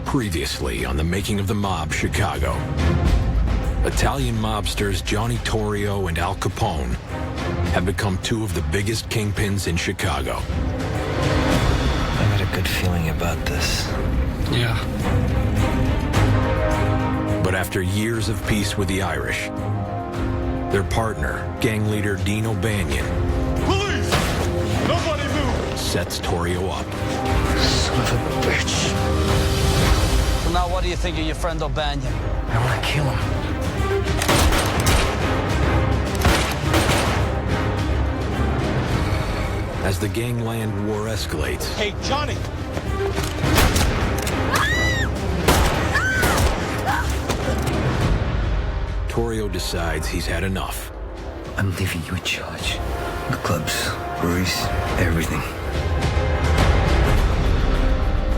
Previously on The Making of the Mob, Chicago. Italian mobsters Johnny Torrio and Al Capone have become two of the biggest kingpins in Chicago. I got a good feeling about this. Yeah. But after years of peace with the Irish, their partner, gang leader Dean O'Banion, Police! Nobody move! sets Torrio up. Son of a bitch. So now what do you think of your friend O'Banion? I want to kill him. As the gangland war escalates, Hey, Johnny! Torrio decides he's had enough. I'm leaving you in charge. The clubs, breweries, everything.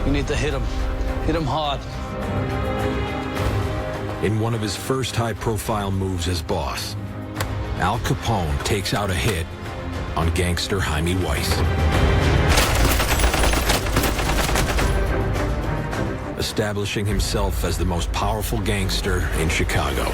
You need to hit him. Hit him hard. In one of his first high-profile moves as boss, Al Capone takes out a hit on gangster Jaime Weiss. Establishing himself as the most powerful gangster in Chicago.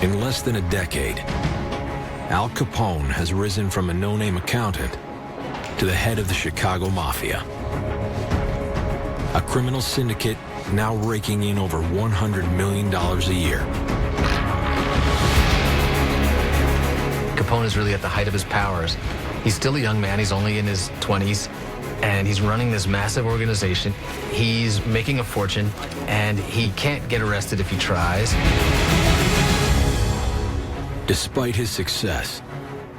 In less than a decade, Al Capone has risen from a no-name accountant to the head of the Chicago Mafia. A criminal syndicate now raking in over $100 million a year. Capone is really at the height of his powers. He's still a young man, he's only in his 20s, and he's running this massive organization. He's making a fortune, and he can't get arrested if he tries. Despite his success,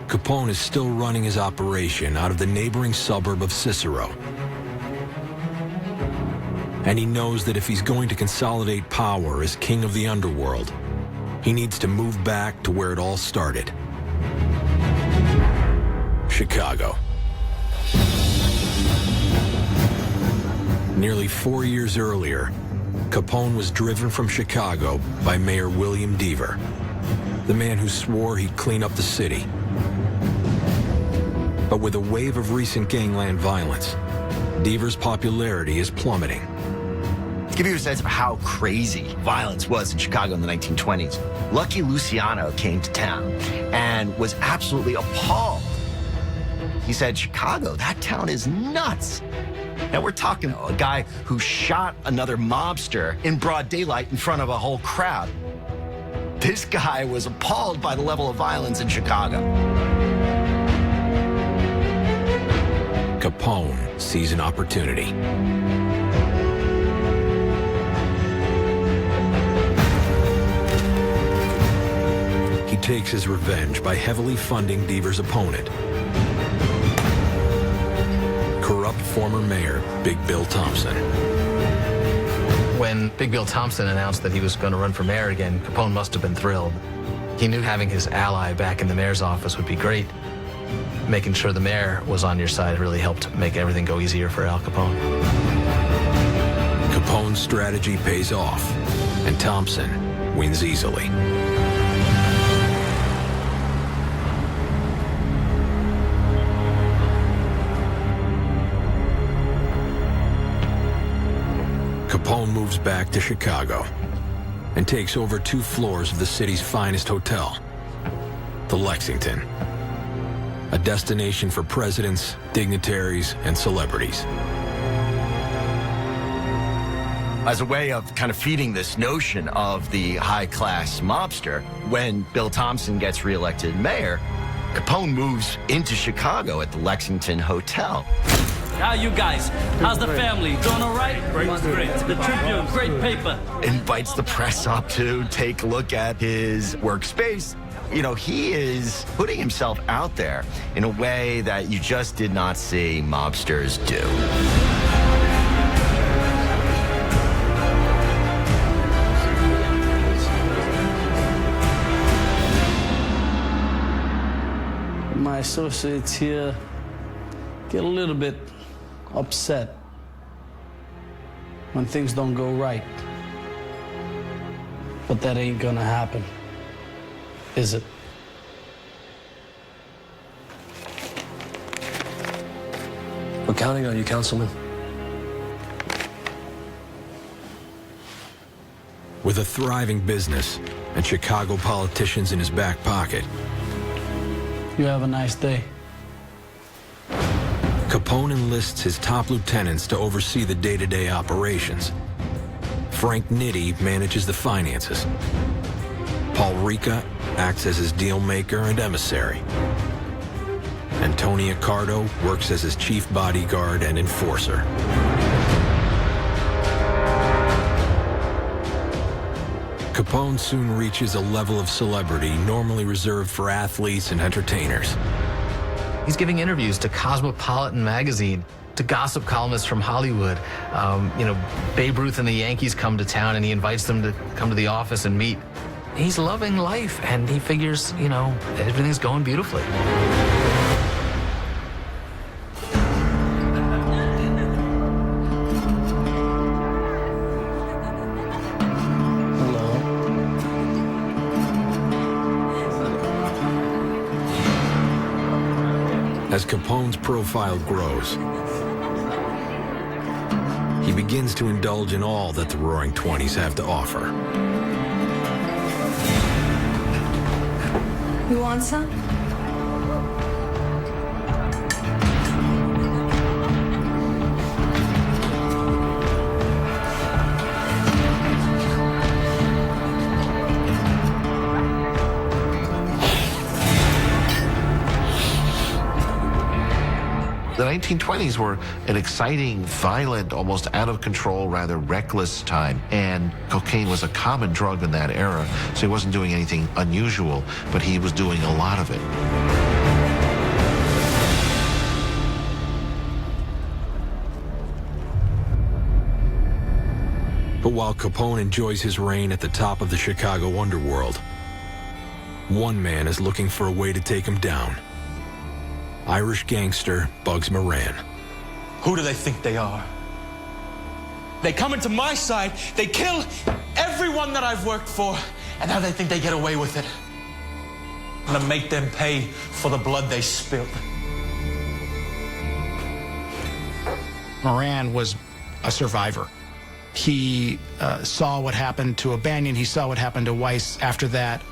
Capone is still running his operation out of the neighboring suburb of Cicero. And he knows that if he's going to consolidate power as king of the underworld, he needs to move back to where it all started. Chicago. Nearly 4 years earlier, Capone was driven from Chicago by Mayor William Deaver, the man who swore he'd clean up the city. But with a wave of recent gangland violence, Deaver's popularity is plummeting. To give you a sense of how crazy violence was in Chicago in the 1920s, Lucky Luciano came to town and was absolutely appalled. He said, "Chicago, that town is nuts." Now we're talking a guy who shot another mobster in broad daylight in front of a whole crowd. This guy was appalled by the level of violence in Chicago. Capone sees an opportunity. He takes his revenge by heavily funding Deaver's opponent, corrupt former mayor Big Bill Thompson. When Big Bill Thompson announced that he was going to run for mayor again, Capone must have been thrilled. He knew having his ally back in the mayor's office would be great. Making sure the mayor was on your side really helped make everything go easier for Al Capone. Capone's strategy pays off, and Thompson wins easily. Capone moves back to Chicago and takes over 2 floors of the city's finest hotel, the Lexington, a destination for presidents, dignitaries, and celebrities. As a way of kind of feeding this notion of the high-class mobster, when Bill Thompson gets reelected mayor, Capone moves into Chicago at the Lexington Hotel. How you guys? How's the family? Doing all right? Great. The Tribune, great paper. Invites the press up to take a look at his workspace. You know, he is putting himself out there in a way that you just did not see mobsters do. My associates here get a little bit upset when things don't go right. But that ain't gonna happen, is it? We're counting on you, Councilman. With a thriving business and Chicago politicians in his back pocket, You have a nice day. Capone enlists his top lieutenants to oversee the day-to-day operations. Frank Nitti manages the finances. Paul Ricca acts as his deal maker and emissary. And Tony Accardo works as his chief bodyguard and enforcer. Capone soon reaches a level of celebrity normally reserved for athletes and entertainers. He's giving interviews to Cosmopolitan magazine, to gossip columnists from Hollywood. Babe Ruth and the Yankees come to town and he invites them to come to the office and meet. He's loving life and he figures, everything's going beautifully. As Capone's profile grows, he begins to indulge in all that the Roaring Twenties have to offer. You want some? The 1920s were an exciting, violent, almost out of control, rather reckless time. And cocaine was a common drug in that era, so he wasn't doing anything unusual, but he was doing a lot of it. But while Capone enjoys his reign at the top of the Chicago underworld, one man is looking for a way to take him down. Irish gangster Bugs Moran. Who do they think they are? They come into my side, they kill everyone that I've worked for, and now they think they get away with it. I'm gonna make them pay for the blood they spilled. Moran was a survivor. He saw what happened to O'Banion. He saw what happened to Weiss after that.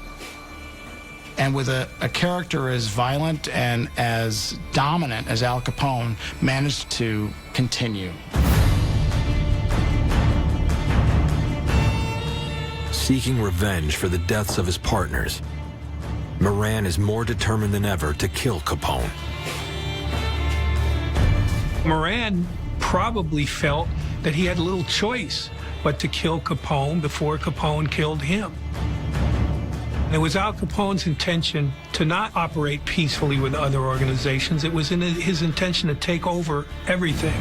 And with a character as violent and as dominant as Al Capone, managed to continue. Seeking revenge for the deaths of his partners, Moran is more determined than ever to kill Capone. Moran probably felt that he had little choice but to kill Capone before Capone killed him. It was Al Capone's intention to not operate peacefully with other organizations. It was in his intention to take over everything.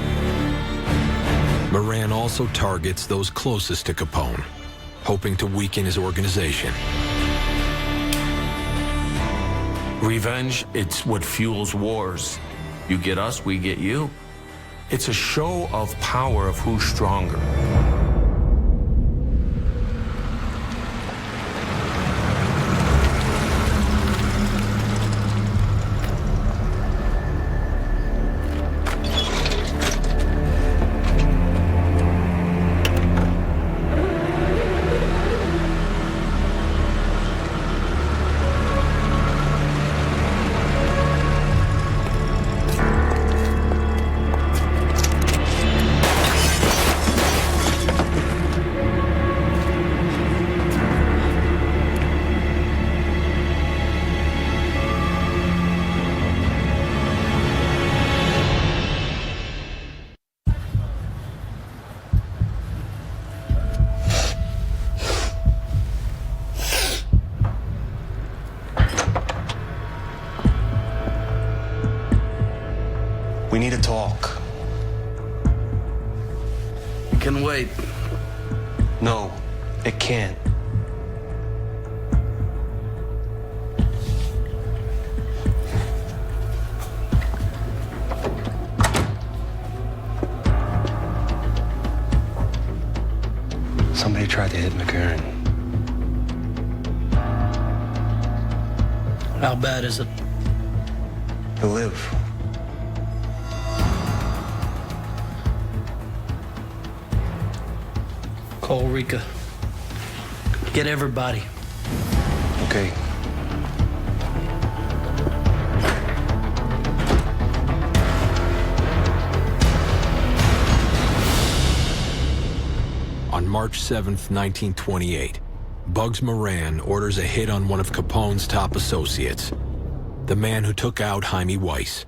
Moran also targets those closest to Capone, hoping to weaken his organization. Revenge, it's what fuels wars. You get us, we get you. It's a show of power of who's stronger. We need to talk. It can wait. No, it can't. Somebody tried to hit McCurran. How bad is it? He'll live. Call Rika. Get everybody. Okay. On March 7th, 1928, Bugs Moran orders a hit on one of Capone's top associates, the man who took out Jaime Weiss,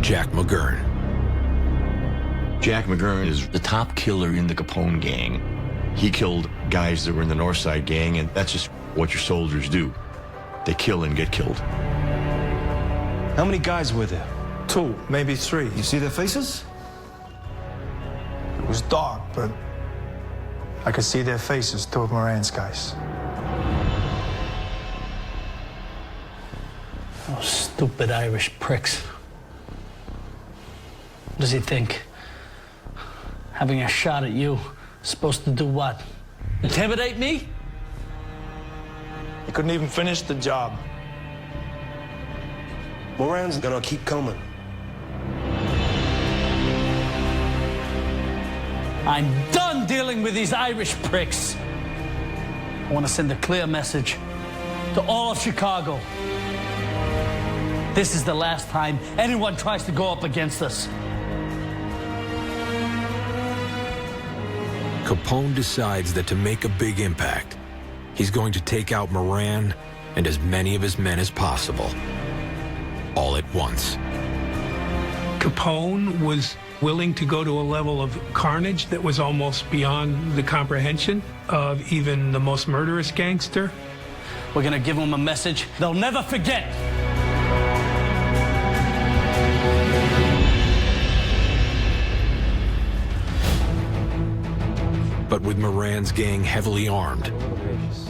Jack McGurn. Jack McGurn is the top killer in the Capone gang. He killed guys that were in the North Side gang, and that's just what your soldiers do. They kill and get killed. How many guys were there? 2, maybe 3. You see their faces? It was dark, but I could see their faces, 2 of Moran's guys. Oh, stupid Irish pricks. What does he think? Having a shot at you, supposed to do what? Intimidate me? He couldn't even finish the job. Moran's gonna keep coming. I'm done dealing with these Irish pricks. I want to send a clear message to all of Chicago. This is the last time anyone tries to go up against us. Capone decides that to make a big impact, he's going to take out Moran and as many of his men as possible, all at once. Capone was willing to go to a level of carnage that was almost beyond the comprehension of even the most murderous gangster. We're gonna give them a message they'll never forget. But with Moran's gang heavily armed,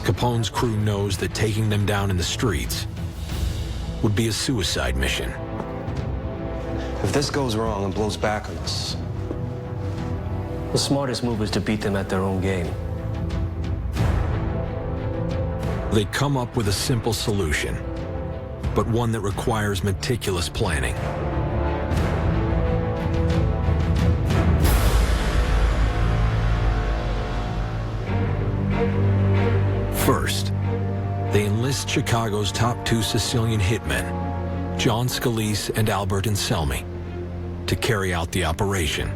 Capone's crew knows that taking them down in the streets would be a suicide mission. If this goes wrong and blows back on us, The smartest move is to beat them at their own game. They come up with a simple solution, but one that requires meticulous planning. First, they enlist Chicago's top 2 Sicilian hitmen, John Scalise and Albert Anselmi, to carry out the operation.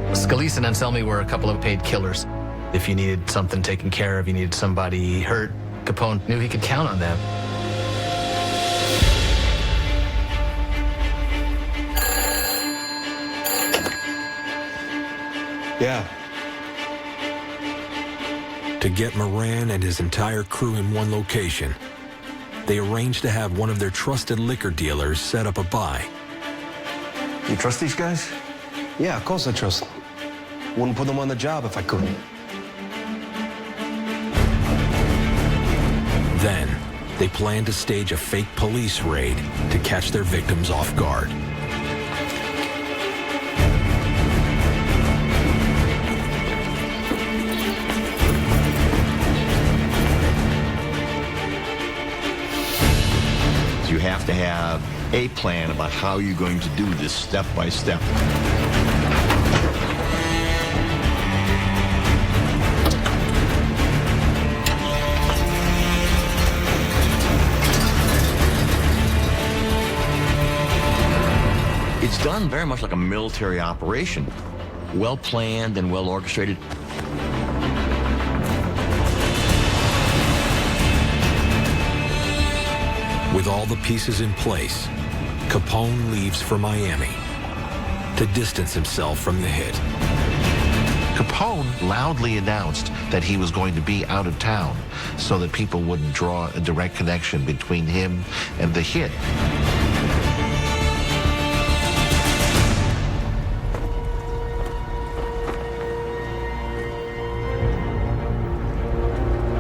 Scalise and Anselmi were a couple of paid killers. If you needed something taken care of, you needed somebody hurt, Capone knew he could count on them. Yeah. To get Moran and his entire crew in one location, they arranged to have one of their trusted liquor dealers set up a buy. You trust these guys? Yeah, of course I trust them. Wouldn't put them on the job if I couldn't. Then, they planned to stage a fake police raid to catch their victims off guard. You have to have a plan about how you're going to do this step by step. It's done very much like a military operation, well planned and well orchestrated. With all the pieces in place, Capone leaves for Miami to distance himself from the hit. Capone loudly announced that he was going to be out of town so that people wouldn't draw a direct connection between him and the hit.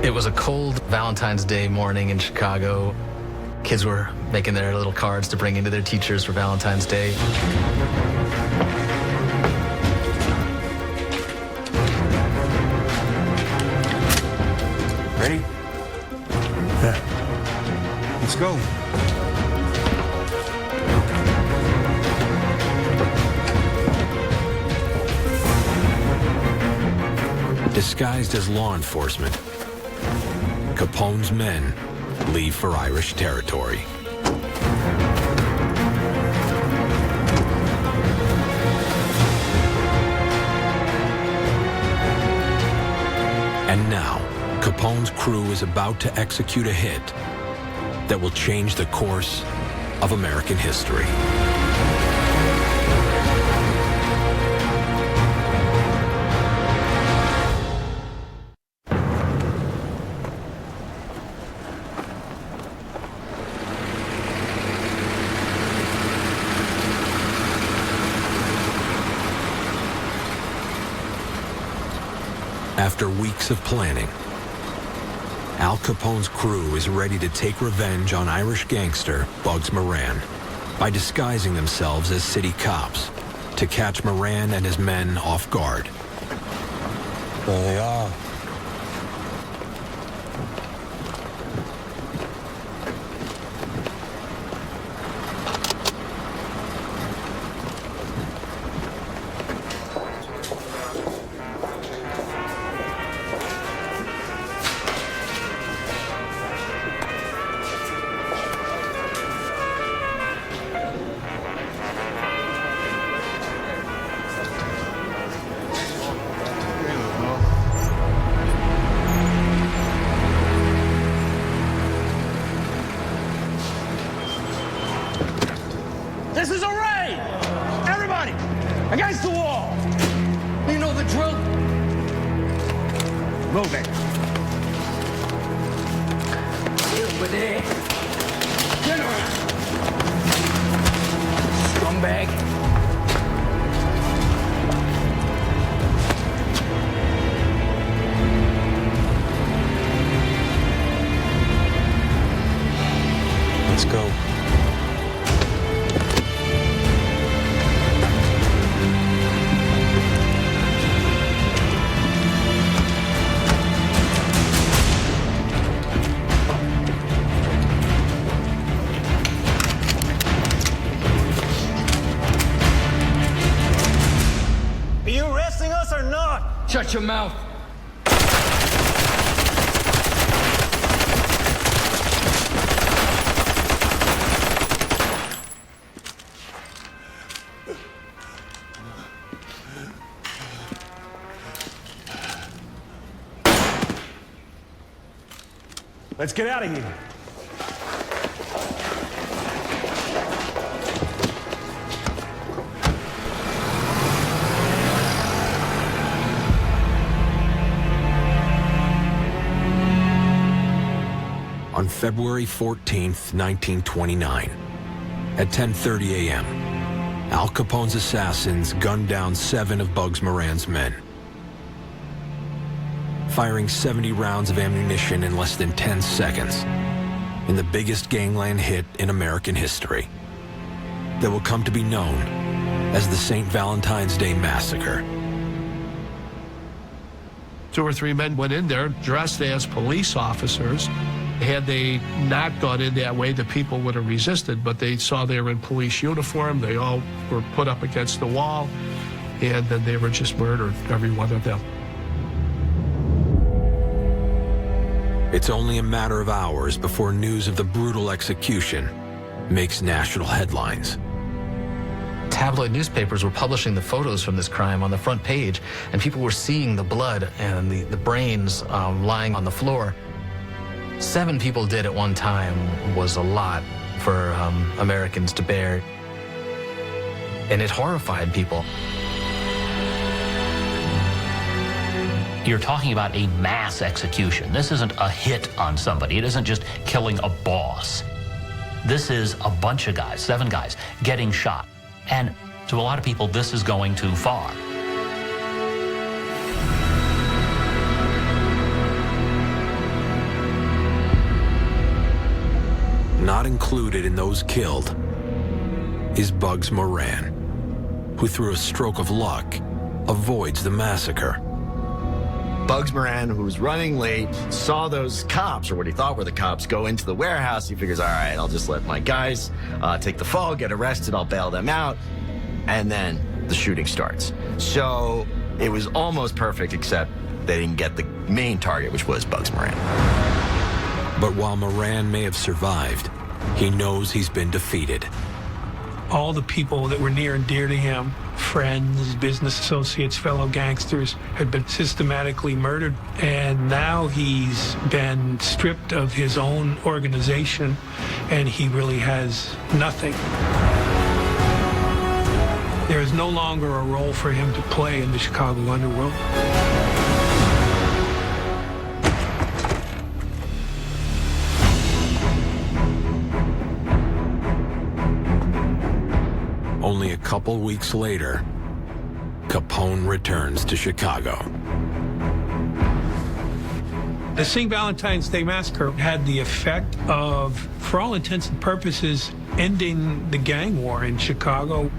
It was a cold Valentine's Day morning in Chicago. Kids were making their little cards to bring into their teachers for Valentine's Day. Ready? Yeah. Let's go. Disguised as law enforcement, Capone's men leave for Irish territory. And now, Capone's crew is about to execute a hit that will change the course of American history. After weeks of planning, Al Capone's crew is ready to take revenge on Irish gangster Bugs Moran by disguising themselves as city cops to catch Moran and his men off guard. There they are. This is a raid! Everybody, against the wall! You know the drill. Move it. Over there. Turn around. Scumbag. Let's go. Are you arresting us or not? Shut your mouth. Let's get out of here. On February 14th, 1929, at 10:30 a.m., Al Capone's assassins gunned down 7 of Bugs Moran's men, firing 70 rounds of ammunition in less than 10 seconds in the biggest gangland hit in American history that will come to be known as the St. Valentine's Day Massacre. 2 or 3 men went in there dressed as police officers. Had they not gone in that way, the people would have resisted, but they saw they were in police uniform. They all were put up against the wall, and then they were just murdered, every one of them. It's only a matter of hours before news of the brutal execution makes national headlines. Tabloid newspapers were publishing the photos from this crime on the front page, and people were seeing the blood and the brains lying on the floor. 7 people dead at one time was a lot for Americans to bear, and it horrified people. You're talking about a mass execution. This isn't a hit on somebody. It isn't just killing a boss. This is a bunch of guys, 7 guys, getting shot. And to a lot of people, this is going too far. not included in those killed is Bugs Moran, who through a stroke of luck avoids the massacre. Bugs Moran, who was running late, saw those cops, or what he thought were the cops, go into the warehouse. He figures, all right, I'll just let my guys take the fall, get arrested, I'll bail them out. And then the shooting starts. So it was almost perfect, except they didn't get the main target, which was Bugs Moran. But while Moran may have survived, he knows he's been defeated. All the people that were near and dear to him, friends, business associates, fellow gangsters, had been systematically murdered. And now he's been stripped of his own organization, and he really has nothing. There is no longer a role for him to play in the Chicago underworld. Only a couple weeks later, Capone returns to Chicago. The St. Valentine's Day Massacre had the effect of, for all intents and purposes, ending the gang war in Chicago,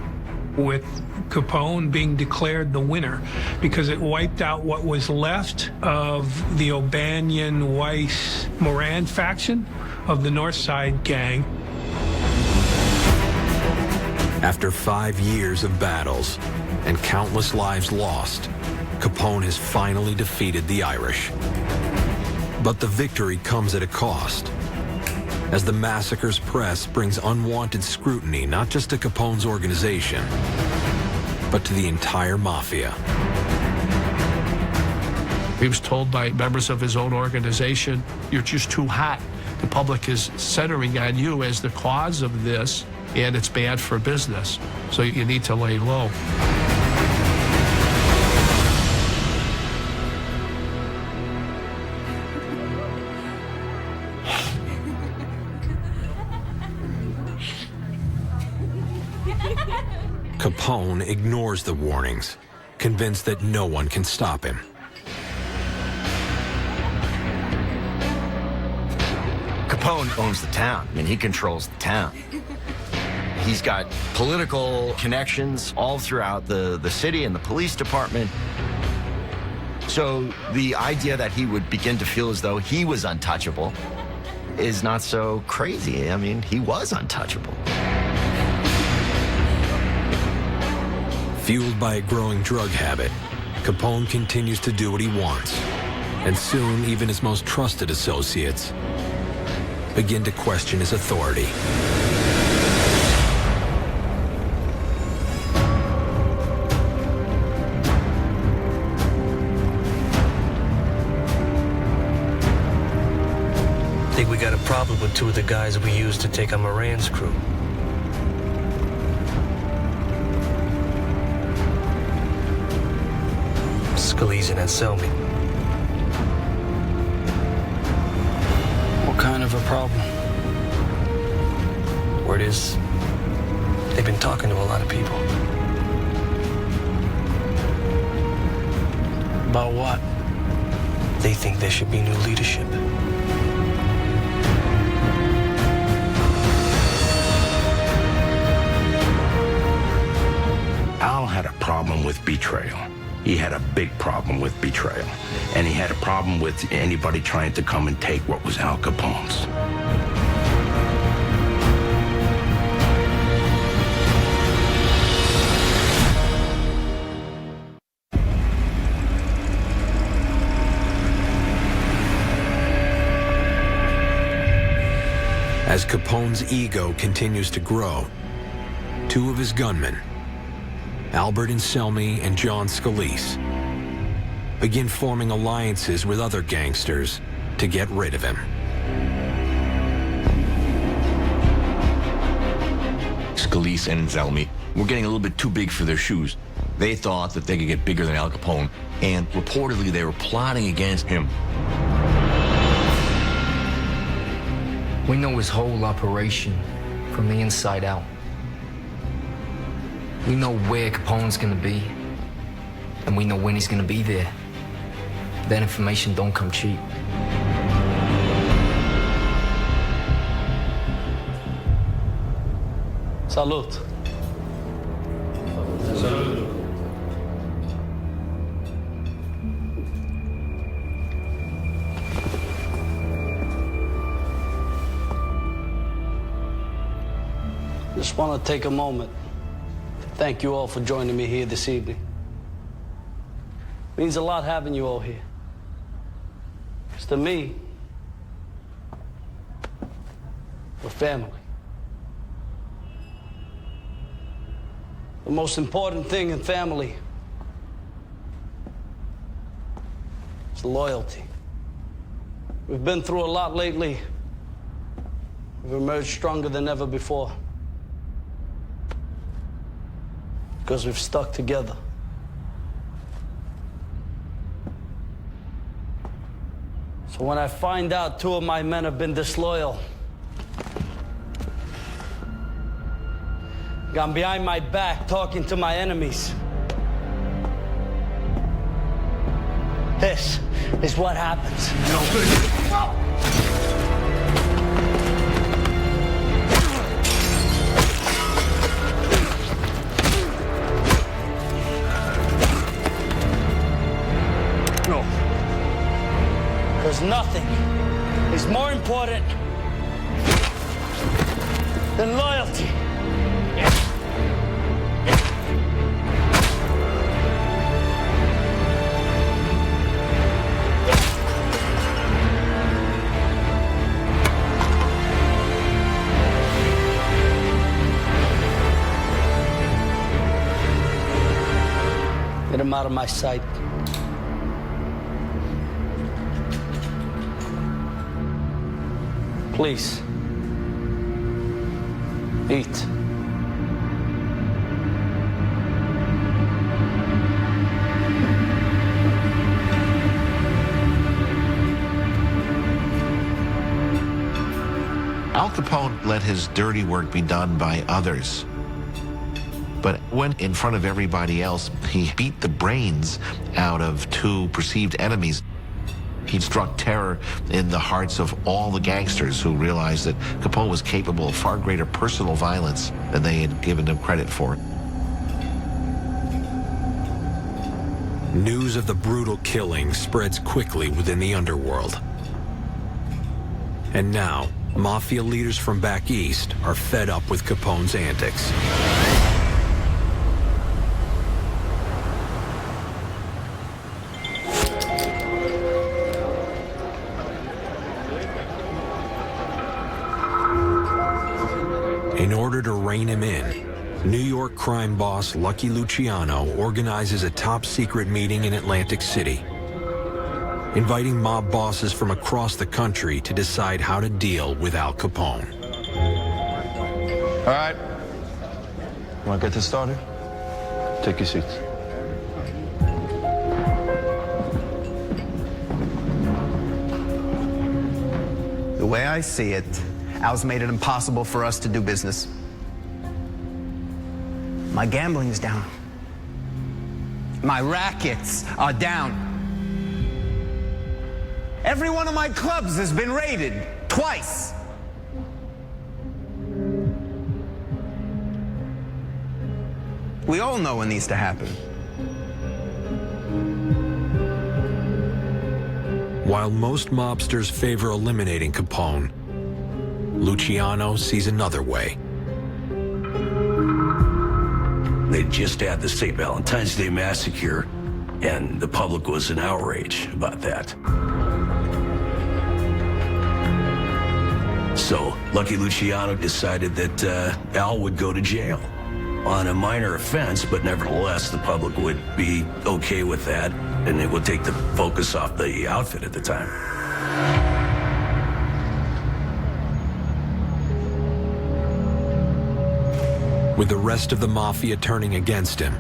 with Capone being declared the winner, because it wiped out what was left of the O'Banion, Weiss, Moran faction of the North Side gang. After 5 years of battles and countless lives lost, Capone has finally defeated the Irish. But the victory comes at a cost, as the massacre's press brings unwanted scrutiny not just to Capone's organization, but to the entire mafia. He was told by members of his own organization, "You're just too hot. The public is centering on you as the cause of this, and it's bad for business, so you need to lay low." Capone ignores the warnings, convinced that no one can stop him. Capone owns the town. I mean, he controls the town. He's got political connections all throughout the city and the police department. So the idea that he would begin to feel as though he was untouchable is not so crazy. I mean, he was untouchable. Fueled by a growing drug habit, Capone continues to do what he wants, and soon even his most trusted associates begin to question his authority. I think we got a problem with two of the guys we used to take on Moran's crew. Scalise and Anselmi. What kind of a problem? Word is, they've been talking to a lot of people. About what? They think there should be new leadership. Al had a problem with betrayal. He had a big problem with betrayal. And he had a problem with anybody trying to come and take what was Al Capone's. As Capone's ego continues to grow, two of his gunmen, Albert Anselmi and John Scalise, begin forming alliances with other gangsters to get rid of him. Scalise and Anselmi were getting a little bit too big for their shoes. They thought that they could get bigger than Al Capone, and reportedly they were plotting against him. We know his whole operation from the inside out. We know where Capone's gonna be, and we know when he's gonna be there. That information don't come cheap. Salud. Salud. Just want to take a moment to thank you all for joining me here this evening. Means a lot having you all here. Because to me, we're family. The most important thing in family is loyalty. We've been through a lot lately. We've emerged stronger than ever before. Because we've stuck together. So when I find out 2 of my men have been disloyal, gone behind my back talking to my enemies, this is what happens. No. Because nothing is more important than loyalty. Get him out of my sight. Please. Eat. Al Capone let his dirty work be done by others. But when in front of everybody else, he beat the brains out of 2 perceived enemies. He struck terror in the hearts of all the gangsters who realized that Capone was capable of far greater personal violence than they had given him credit for. News of the brutal killing spreads quickly within the underworld. And now, mafia leaders from back east are fed up with Capone's antics. In order to rein him in, New York crime boss Lucky Luciano organizes a top-secret meeting in Atlantic City, inviting mob bosses from across the country to decide how to deal with Al Capone. All right. Want to get this started? Take your seats. The way I see it, Al's made it impossible for us to do business. My gambling's down. My rackets are down. Every one of my clubs has been raided twice. We all know what needs to happen. While most mobsters favor eliminating Capone, Luciano sees another way. They just had the St. Valentine's Day massacre, and the public was in outrage about that. So Lucky Luciano decided that Al would go to jail on a minor offense, but nevertheless the public would be okay with that, and it would take the focus off the outfit at the time. With the rest of the mafia turning against him,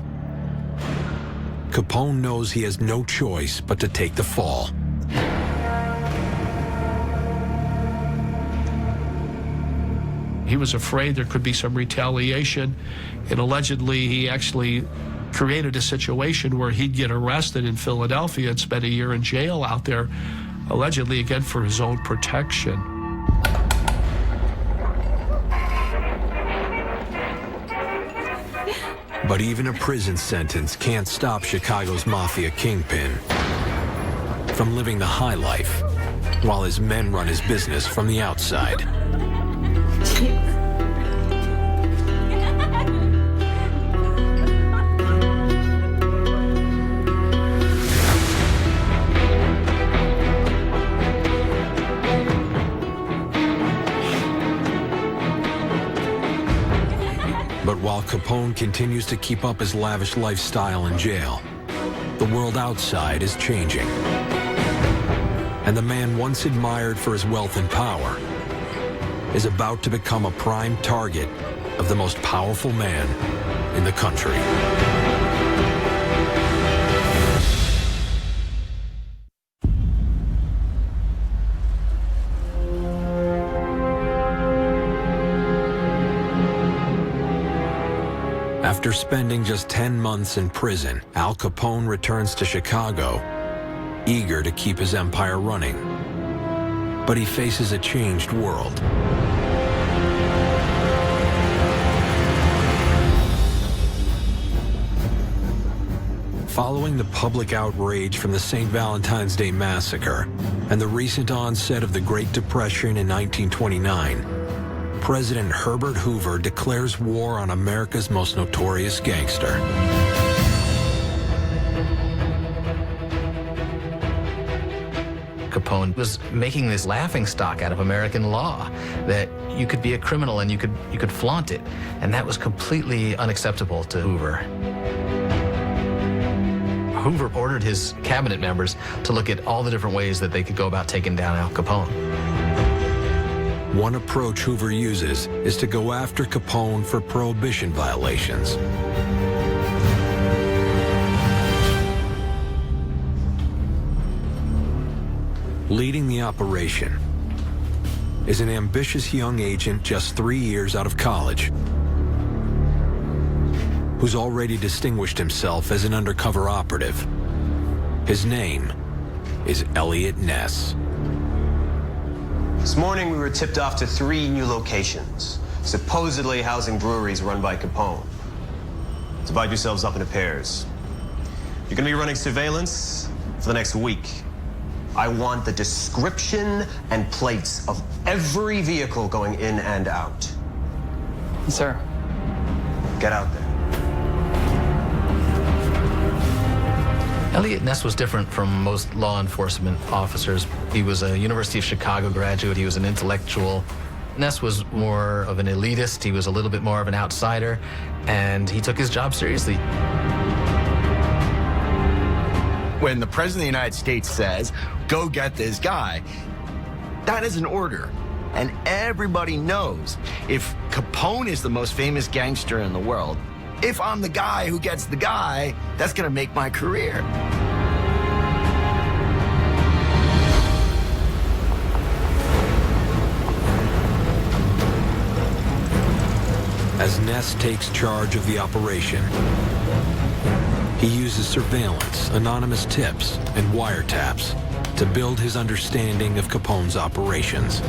Capone knows he has no choice but to take the fall. He was afraid there could be some retaliation, and allegedly he actually created a situation where he'd get arrested in Philadelphia and spend a year in jail out there, allegedly again for his own protection. But even a prison sentence can't stop Chicago's mafia kingpin from living the high life while his men run his business from the outside. But while Capone continues to keep up his lavish lifestyle in jail, the world outside is changing. And the man once admired for his wealth and power is about to become a prime target of the most powerful man in the country. After spending just 10 months in prison, Al Capone returns to Chicago, eager to keep his empire running. But he faces a changed world. Following the public outrage from the St. Valentine's Day Massacre and the recent onset of the Great Depression in 1929, President Herbert Hoover declares war on America's most notorious gangster. Capone was making this laughingstock out of American law, that you could be a criminal and you could flaunt it, and that was completely unacceptable to Hoover. Hoover ordered his cabinet members to look at all the different ways that they could go about taking down Al Capone. One approach Hoover uses is to go after Capone for prohibition violations. Leading the operation is an ambitious young agent just 3 years out of college, who's already distinguished himself as an undercover operative. His name is Eliot Ness. This morning we were tipped off to 3 new locations, supposedly housing breweries run by Capone. Divide yourselves up into pairs. You're gonna be running surveillance for the next week. I want the description and plates of every vehicle going in and out. Yes, sir. Get out there. Eliot Ness was different from most law enforcement officers. He was a University of Chicago graduate. He was an intellectual. Ness was more of an elitist. He was a little bit more of an outsider, and he took his job seriously. When the President of the United States says, go get this guy, that is an order. And everybody knows if Capone is the most famous gangster in the world, if I'm the guy who gets the guy, that's gonna make my career. As Ness takes charge of the operation, he uses surveillance, anonymous tips, and wiretaps to build his understanding of Capone's operations.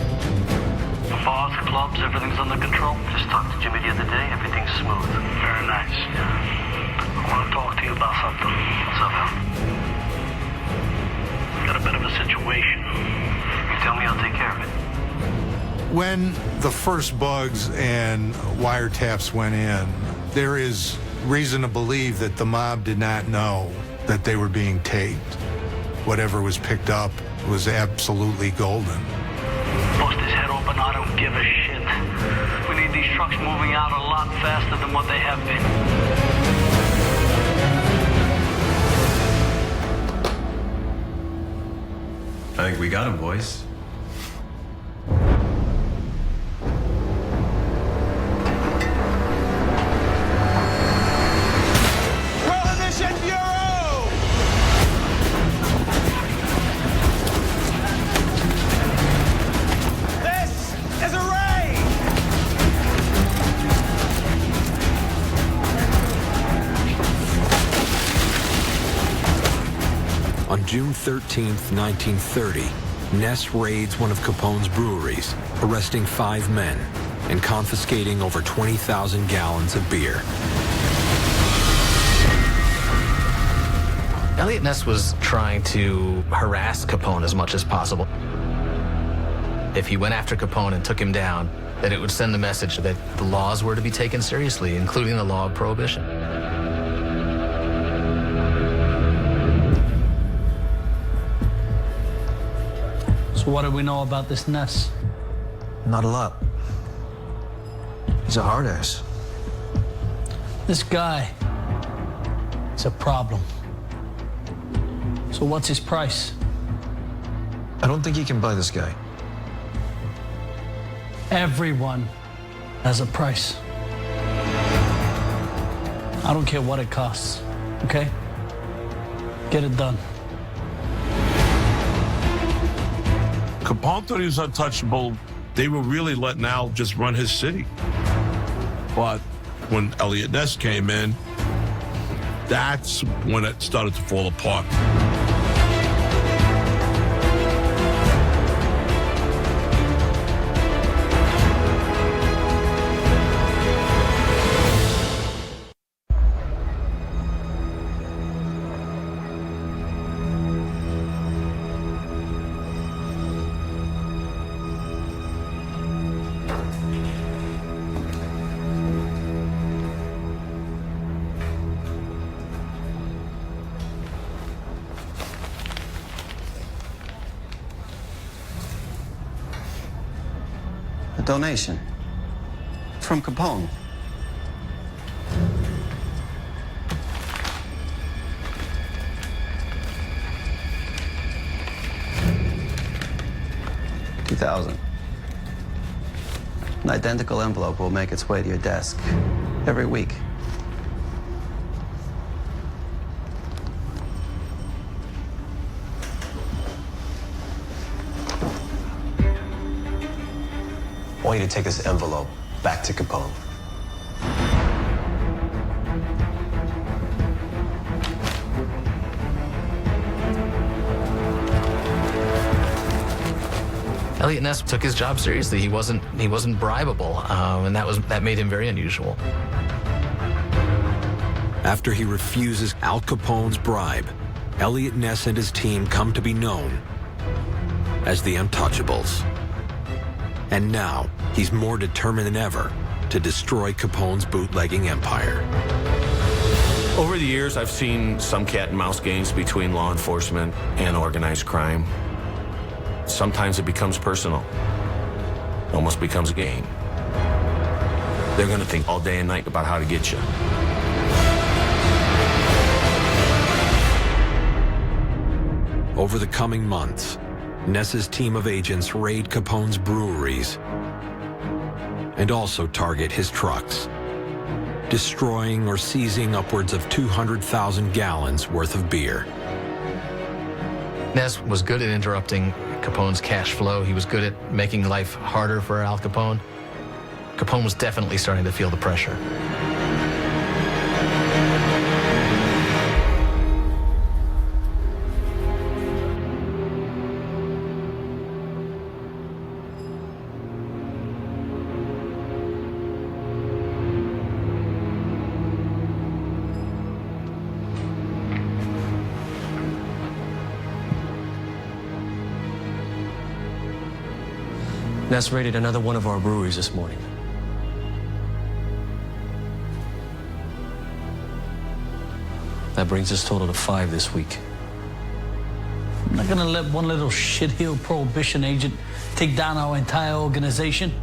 Bars, clubs, everything's under control. Just talked to Jimmy the other day, everything's smooth. Very nice. I want to talk to you about something. What's up, Al? Got a bit of a situation. You tell me, I'll take care of it. When the first bugs and wiretaps went in, there is reason to believe that the mob did not know that they were being taped. Whatever was picked up was absolutely golden. Bust his head open, I don't give a shit. We need these trucks moving out a lot faster than what they have been. I think we got him, boys. Prohibition Bureau! This is a raid! On June 13th, 1930, Ness raids one of Capone's breweries, arresting 5 men and confiscating over 20,000 gallons of beer. Elliot Ness was trying to harass Capone as much as possible. If he went after Capone and took him down, that it would send the message that the laws were to be taken seriously, including the law of prohibition. So what do we know about this Ness? Not a lot. He's a hard ass. This guy is a problem. So what's his price? I don't think you can buy this guy. Everyone has a price. I don't care what it costs, okay? Get it done. Capone thought he was untouchable. They were really letting Al just run his city. But when Elliot Ness came in, that's when it started to fall apart. A donation from Capone. $2,000. An identical envelope will make its way to your desk every week. I want you to take this envelope back to Capone. Elliot Ness took his job seriously. He wasn't bribable, and that made him very unusual. After he refuses Al Capone's bribe, Elliot Ness and his team come to be known as the Untouchables. And now, he's more determined than ever to destroy Capone's bootlegging empire. Over the years, I've seen some cat and mouse games between law enforcement and organized crime. Sometimes it becomes personal. It almost becomes a game. They're going to think all day and night about how to get you. Over the coming months, Ness's team of agents raid Capone's breweries and also target his trucks, destroying or seizing upwards of 200,000 gallons worth of beer. Ness was good at interrupting Capone's cash flow. He was good at making life harder for Al Capone. Capone was definitely starting to feel the pressure. Ness raided another one of our breweries this morning. That brings his total to 5 this week. I'm not gonna let one little shitheel prohibition agent take down our entire organization.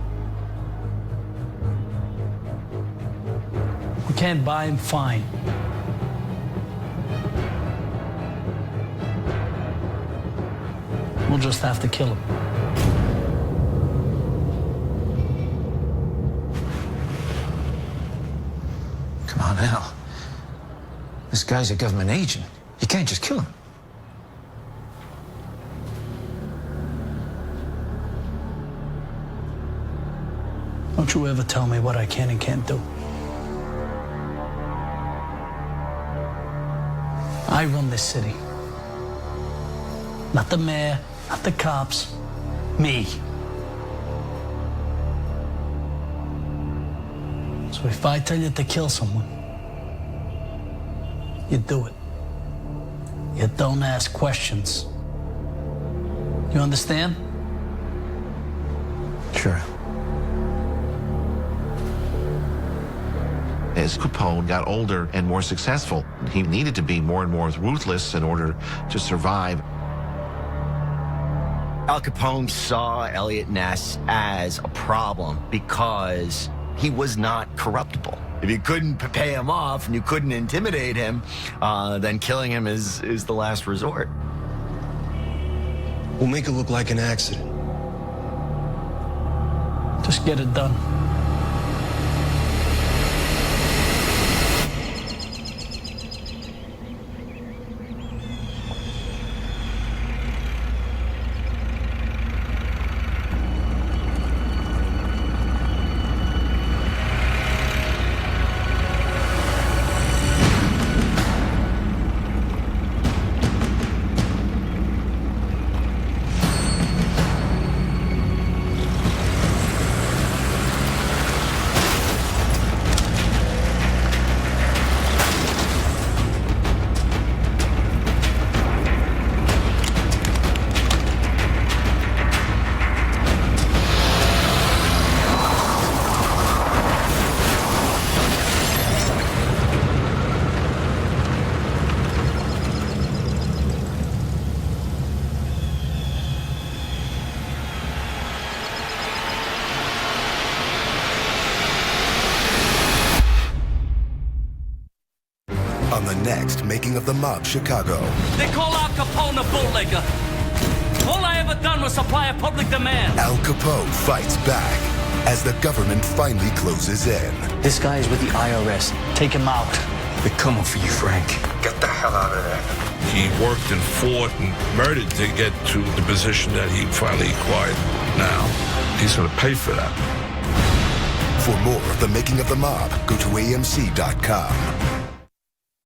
We can't buy him, fine. We'll just have to kill him. Come on, Al. This guy's a government agent. You can't just kill him. Don't you ever tell me what I can and can't do. I run this city. Not the mayor, not the cops, me. So if I tell you to kill someone, you do it. You don't ask questions. You understand? Sure. As Capone got older and more successful, he needed to be more and more ruthless in order to survive. Al Capone saw Elliot Ness as a problem because he was not corruptible. If you couldn't pay him off and you couldn't intimidate him, then killing him is the last resort. We'll make it look like an accident. Just get it done. On the next Making of the Mob Chicago. They call Al Capone a bootlegger. All I ever done was supply a public demand. Al Capone fights back as the government finally closes in. This guy is with the IRS. Take him out. They're coming for you, Frank. Get the hell out of there. He worked and fought and murdered to get to the position that he finally acquired. Now, he's going to pay for that. For more of The Making of the Mob, go to AMC.com.